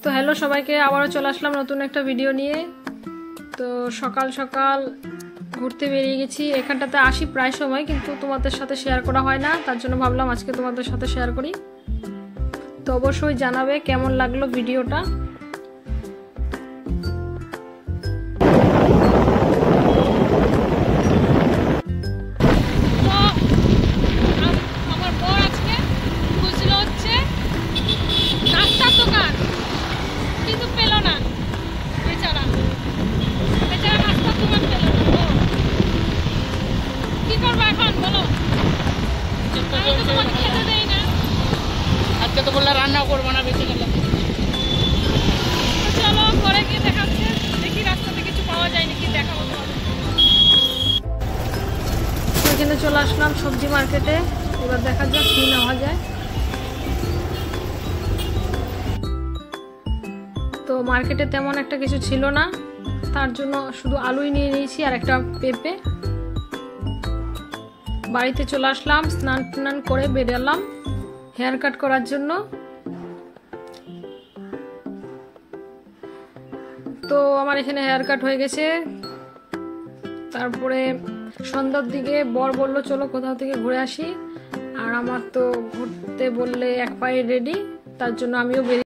তো হ্যালো সবাইকে, আবারও চলে আসলাম নতুন একটা ভিডিও নিয়ে। তো সকাল সকাল ঘুরতে বেরিয়ে গেছি। এখানটাতে আসি প্রায় সময়, কিন্তু তোমাদের সাথে শেয়ার করা হয় না, তার জন্য ভাবলাম আজকে তোমাদের সাথে শেয়ার করি। তো অবশ্যই জানাবে কেমন লাগলো ভিডিওটা। আজকে তো বললে রান্না করবো না, বেশি গেলে চলো ঘরে গিয়ে দেখাচ্ছে, দেখি রাস্তাতে কিছু পাওয়া যায় নাকি, দেখাবো। এখানে চলে আসলাম সবজি মার্কেটে, এবার দেখা যাক কি নেওয়া যায়। তো মার্কেটে তেমন একটা কিছু ছিল না, তার জন্য শুধু আলুই নিয়ে নিয়েছি আর একটা পেঁপে। বাড়িতে চলে আসলাম, স্নান টান করে বেরোলাম হেয়ার কাট করার জন্য। তো আমার এখানে হেয়ার কাট হয়ে গেছে। তারপরে সন্ধ্যার দিকে বর বললো চলো কোথাও থেকে ঘুরে আসি, আর আমার তো ঘুরতে বললে এক পায়ে রেডি, তার জন্য আমিও বেরিয়ে